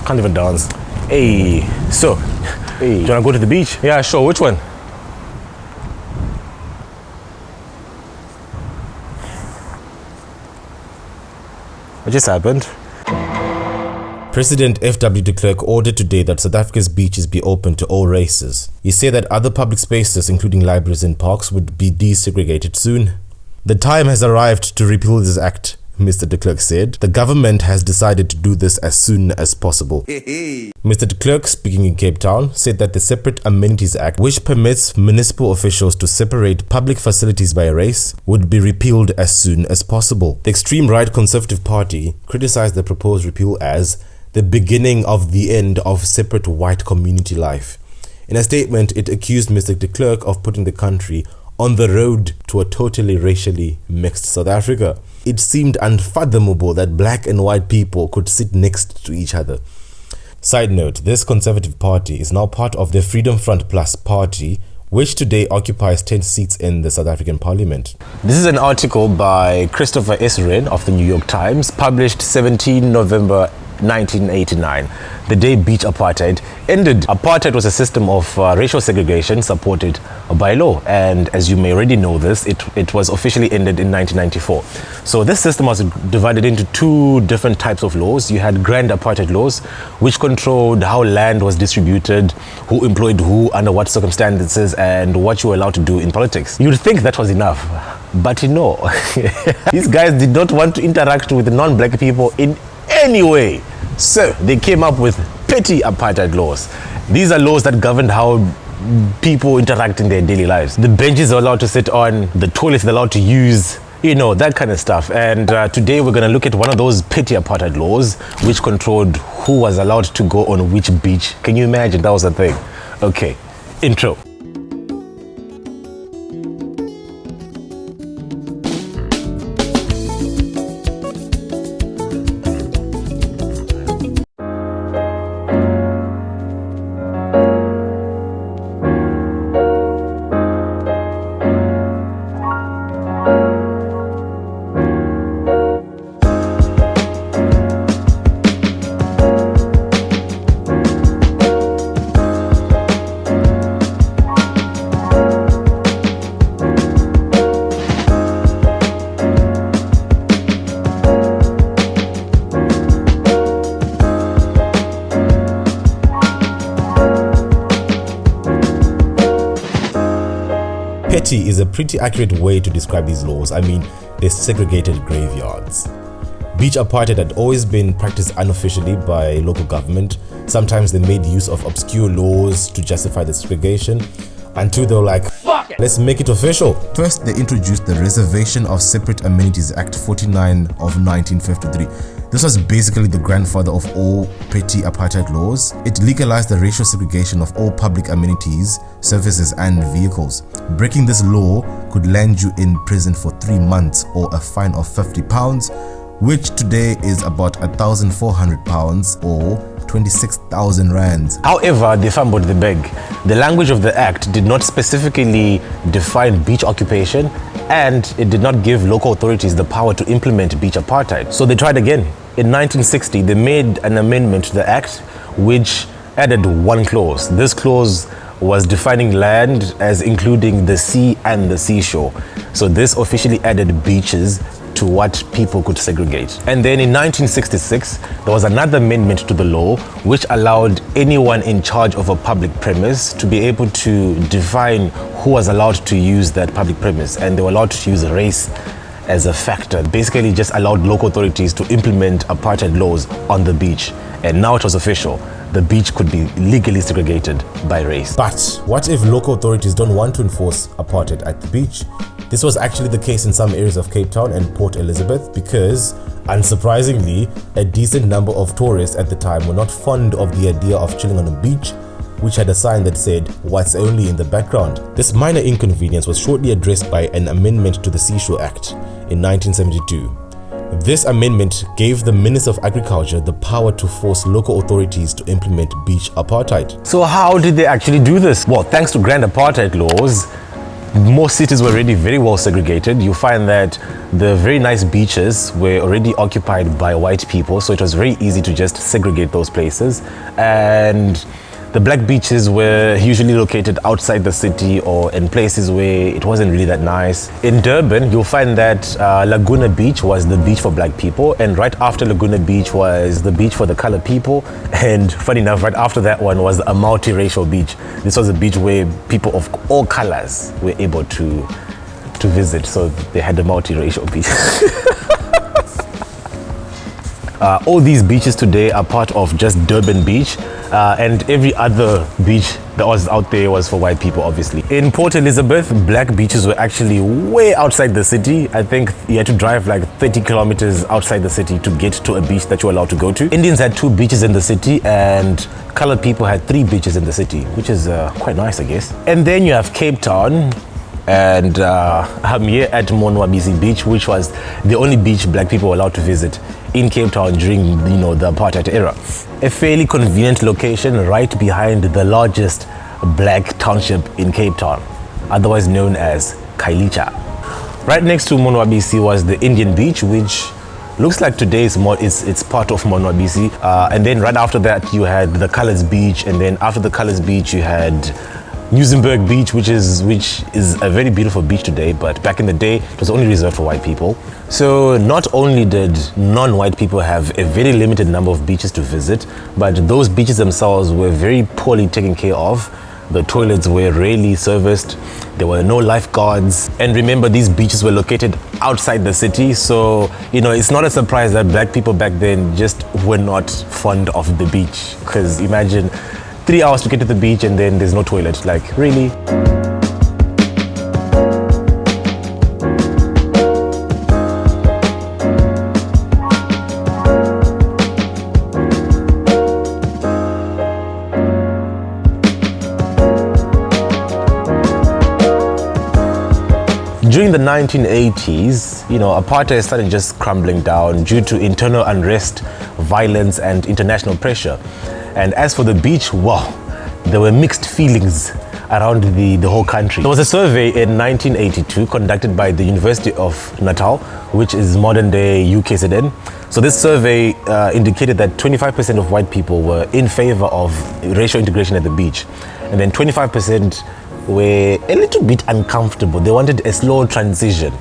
Can't even dance. Hey, so, do you wanna go to the beach? Yeah, sure, which one? What just happened? President F.W. de Klerk ordered today that South Africa's beaches be open to all races. He said that other public spaces, including libraries and parks, would be desegregated soon. The time has arrived to repeal this act, Mr. de Klerk said. The government has decided to do this as soon as possible. Mr. de Klerk, speaking in Cape Town, said that the Separate Amenities Act, which permits municipal officials to separate public facilities by race, would be repealed as soon as possible. The extreme right Conservative Party criticized the proposed repeal as the beginning of the end of separate white community life. In a statement, it accused Mr. de Klerk of putting the country on the road to a totally racially mixed South Africa. It seemed unfathomable that black and white people could sit next to each other. Side note, this Conservative Party is now part of the Freedom Front Plus party, which today occupies 10 seats in the South African Parliament. This is an article by Christopher S. Wren of the New York Times, published 17 November 1989, the day beach apartheid ended. Apartheid was a system of racial segregation supported by law, and as you may already know this, it was officially ended in 1994. So this system was divided into two different types of laws. You had grand apartheid laws, which controlled how land was distributed, who employed who, under what circumstances, and what you were allowed to do in politics. You'd think that was enough, but no. These guys did not want to interact with non-black people in any way. So they came up with petty apartheid laws. These are laws that governed how people interact in their daily lives. The benches are allowed to sit on, the toilets are allowed to use, you know, that kind of stuff. And today we're going to look at one of those petty apartheid laws which controlled who was allowed to go on which beach. Can you imagine? That was a thing. Okay, intro. Petty is a pretty accurate way to describe these laws. I mean, they're segregated graveyards. Beach apartheid had always been practiced unofficially by local government. Sometimes they made use of obscure laws to justify the segregation, until they were like, fuck it, let's make it official. First, they introduced the Reservation of Separate Amenities Act 49 of 1953. This was basically the grandfather of all petty apartheid laws. It legalized the racial segregation of all public amenities, services and vehicles. Breaking this law could land you in prison for 3 months or a fine of £50, which today is about £1,400 or 26,000 rands. However, they fumbled the bag. The language of the act did not specifically define beach occupation, and it did not give local authorities the power to implement beach apartheid. So they tried again. In 1960, they made an amendment to the act which added one clause. This clause was defining land as including the sea and the seashore. So this officially added beaches to what people could segregate. And then in 1966, there was another amendment to the law which allowed anyone in charge of a public premise to be able to define who was allowed to use that public premise, and they were allowed to use race as a factor. Basically just allowed local authorities to implement apartheid laws on the beach, and now it was official. The beach could be legally segregated by race. But what if local authorities don't want to enforce apartheid at the beach? This was actually the case in some areas of Cape Town and Port Elizabeth because, unsurprisingly, a decent number of tourists at the time were not fond of the idea of chilling on a beach which had a sign that said, "What's only in the background." This minor inconvenience was shortly addressed by an amendment to the Seashore Act in 1972. This amendment gave the Minister of Agriculture the power to force local authorities to implement beach apartheid. So how did they actually do this? Well, thanks to grand apartheid laws, Most cities were already very well segregated. You find that the very nice beaches were already occupied by white people, so it was very easy to just segregate those places. And the black beaches were usually located outside the city or in places where it wasn't really that nice. In Durban, you'll find that Laguna Beach was the beach for black people, and right after Laguna Beach was the beach for the colored people. And funny enough, right after that one was a multiracial beach. This was a beach where people of all colors were able to visit, so they had a multiracial beach. All these beaches today are part of just Durban Beach, and every other beach that was out there was for white people, obviously. In Port Elizabeth, black beaches were actually way outside the city. I think you had to drive like 30 kilometers outside the city to get to a beach that you were allowed to go to. Indians had 2 beaches in the city, and colored people had 3 beaches in the city, which is quite nice, I guess. And then you have Cape Town, and I'm here at Monwabisi Beach, which was the only beach black people were allowed to visit in Cape Town during, the apartheid era. A fairly convenient location right behind the largest black township in Cape Town, otherwise known as Khayelitsha. Right next to Monwabisi was the Indian Beach, which looks like today it's part of Monwabisi. And then right after that you had the Colors Beach, and then after the Colors Beach you had Muizenberg Beach, which is a very beautiful beach today, but back in the day it was only reserved for white people. So not only did non-white people have a very limited number of beaches to visit, but those beaches themselves were very poorly taken care of. The toilets were rarely serviced, there were no lifeguards, and remember, these beaches were located outside the city, so it's not a surprise that black people back then just were not fond of the beach, because imagine 3 hours to get to the beach and then there's no toilet. Like, really? During the 1980s, apartheid started just crumbling down due to internal unrest, violence, and international pressure. And as for the beach, wow, there were mixed feelings around the whole country. There was a survey in 1982 conducted by the University of Natal, which is modern day UKZN. So this survey indicated that 25% of white people were in favor of racial integration at the beach. And then 25% were a little bit uncomfortable. They wanted a slow transition.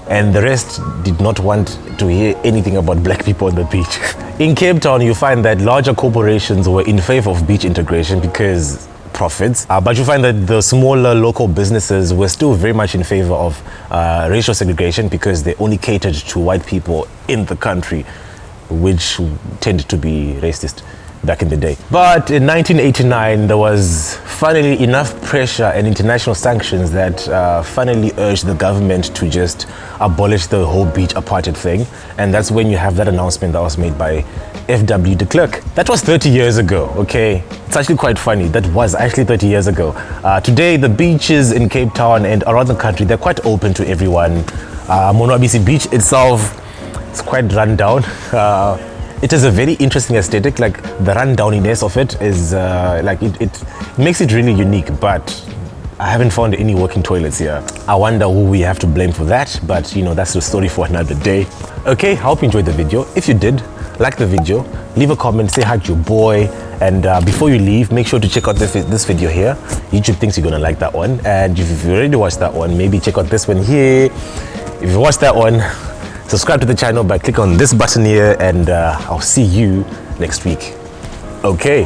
And the rest did not want to hear anything about black people on the beach. In Cape Town, you find that larger corporations were in favor of beach integration because profits, but you find that the smaller local businesses were still very much in favor of racial segregation because they only catered to white people in the country, which tended to be racist back in the day. But in 1989, there was finally enough pressure and international sanctions that finally urged the government to just abolish the whole beach apartheid thing. And that's when you have that announcement that was made by F.W. de Klerk. That was 30 years ago, okay? It's actually quite funny. That was actually 30 years ago. Today, the beaches in Cape Town and around the country, they're quite open to everyone. Monwabisi Beach itself is quite run down. It is a very interesting aesthetic, like the rundowniness of it is it makes it really unique, but I haven't found any working toilets here. I wonder who we have to blame for that, but that's the story for another day. Okay, I hope you enjoyed the video. If you did, like the video, leave a comment, say hi to your boy, and before you leave, make sure to check out this video here. YouTube thinks you're gonna like that one, and if you already watched that one, maybe check out this one here. If you watched that one, subscribe to the channel by clicking on this button here, and I'll see you next week. Okay.